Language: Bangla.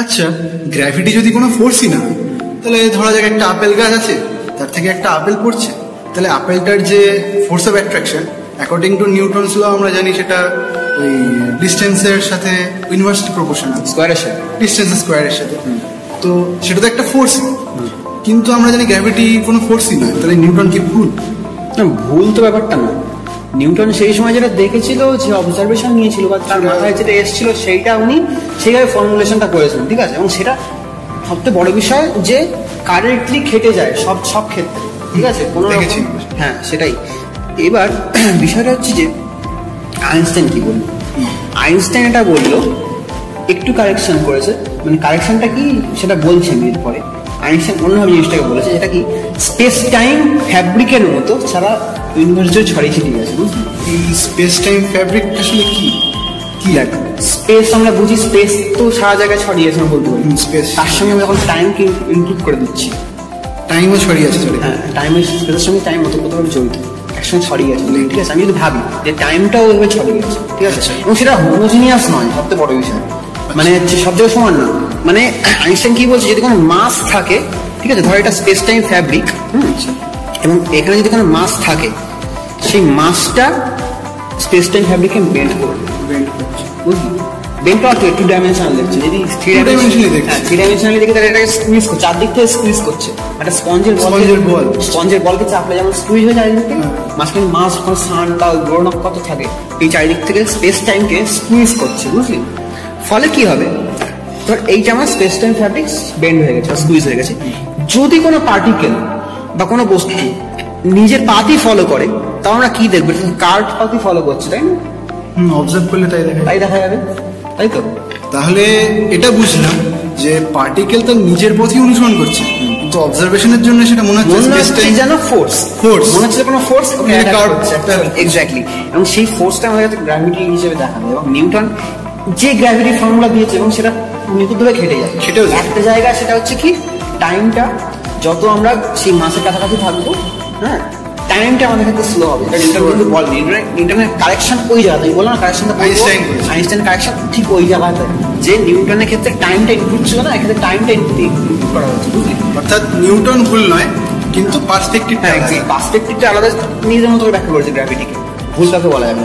আচ্ছা, গ্র্যাভিটি যদি কোনো ফোর্সই না, তাহলে ধরা যাক একটা আপেল গাছ আছে, তার থেকে একটা আপেল পড়ছে, তাহলে আপেলটার যে force of attraction according to Newton's law আমরা জানি সেটা ওই ডিস্টেন্সের সাথে ইনভার্সলি প্রপোর্শনাল, স্কোয়ারের সাথে, ডিস্টেন্স স্কোয়ারের সাথে। তো সেটা তো একটা ফোর্স, কিন্তু আমরা জানি গ্র্যাভিটি কোনো ফোর্সই নয়, তাহলে নিউটন কি ভুল? না, ভুল তো ব্যাপারটা না। নিউটন সেই সময় যেটা দেখেছিল, যে অবজারভেশন নিয়েছিল বা তার মাথায় যেটা এসেছিল, সেইটা উনি সেইভাবে ফর্মুলেশনটা করেছেন, ঠিক আছে। এবং সেটা সবচেয়ে বড় বিষয় যে কারেক্টলি খেটে যায় সব ক্ষেত্রে, ঠিক আছে, কোনো হ্যাঁ সেটাই। এবার বিষয়টা হচ্ছে যে আইনস্টাইন কি বলল, আইনস্টাইন এটা বললো, একটু কারেকশন করেছে, মানে কারেকশনটা কি সেটা বলছেন এরপরে। আইনস্টাইন অন্যভাবে জিনিসটাকে বলেছে, যেটা কি স্পেস টাইম ফ্যাব্রিকের মতো সারা ইউনিভার্সে ছড়িয়ে ছিটিয়ে গেছে, বুঝলি? এই স্পেস টাইম ফ্যাব্রিক আসলে কি কি লাগে? স্পেস আমরা বুঝি, স্পেস তো সারা জায়গায় ছড়িয়ে আছে বলতে পারি, স্পেস, তার সঙ্গে আমরা এখন টাইমকে ইনক্লুড করে দিচ্ছি। টাইমও ছড়িয়ে আছে, হ্যাঁ, টাইমের স্পেসের সঙ্গে টাইম ওতপ্রোতভাবে জড়িত, একসঙ্গে ছড়িয়ে আছে, ঠিক আছে। আমি যদি ভাবি যে টাইমটাও ওইভাবে ছড়িয়ে গেছে, ঠিক আছে, এবং সেটা হোমোজিনিয়াস নয়, সবচেয়ে বড় বিষয়, মানে হচ্ছে সব জায়গায় সমান না। মানে আইনস্টাইন কি বলছে, যদি কোনো মাস থাকে, ঠিক আছে, ধর এটা স্পেস টাইম ফ্যাব্রিক, এবং এখানে যদি কোনো মাস থাকে, সেই মাসটা স্পেস টাইম ফ্যাব্রিককে বেন্ড করবে, বুঝলি? বেন্ড করা একটু ডাইমেনশনাল দেখছে, যদি থ্রি ডাইমেনশনালি দেখে তাহলে এটাকে স্কুইজ করছে, চারদিক থেকে স্কুইজ করছে। একটা স্পঞ্জের বলকে চাপলে যেমন স্কুইজ হয়ে যায়, মাঝখানে মাস যখন সান বা গ্রহ নক্ষত্র থাকে, এই চারিদিক থেকে স্পেস টাইমকে স্কুইজ করছে, বুঝলি? ফলে কি হবে, ধর এইটা আমার স্পেস টাইম ফ্যাব্রিক বেন্ড হয়ে গেছে, স্কুইজ হয়ে গেছে। যদি কোনো পার্টিকেল বা কোনো বস্তু নিজের পাতি ফলো করে, তাও আমরা কি দেখবো, কার্ভ পাতি ফলো করছে, তাই না? অবজার্ভ করলে তাই দেখা যাবে, তাই তো? তাহলে এটা বুঝলাম যে পার্টিকেল তো নিজের পথই অনুসরণ করছে, কিন্তু অবজারভেশনের জন্য সেটা মনে হচ্ছে যেন ফোর্স মনে হচ্ছে কোনো ফোর্স এক্স্যাক্টলি, এবং সেই ফোর্সটা আমাদের কাছে গ্র্যাভিটি হিসেবে দেখা যায়। এবং নিউটন যে গ্র্যাভিটি ফর্মুলা দিয়েছে, এবং সেটা নিখুঁতভাবে খেটে যায়, সেটাও একটা জায়গা, সেটা হচ্ছে কি টাইমটা যত আমরা সেই মাসের কাছাকাছি থাকবো, হ্যাঁ, টাইমটা আমাদের ক্ষেত্রে স্লো হবে। নিউটনের কারেকশন ওই জায়গাতে, আমি বললাম না কারেকশনটা আইনস্টাইন কারেকশন ঠিক ওই জায়গাতে, যে নিউটনের ক্ষেত্রে টাইমটা ইনপুট ছিল না, এক্ষেত্রে টাইমটা ইনপুট করা হচ্ছে, বুঝলি? অর্থাৎ নিউটন ভুল নয়, কিন্তু পার্সপেক্টিভটা আলাদা নিজের মতো ব্যাখ্যা করেছে গ্র্যাভিটিকে, ভুল কাকে বলা যাবে।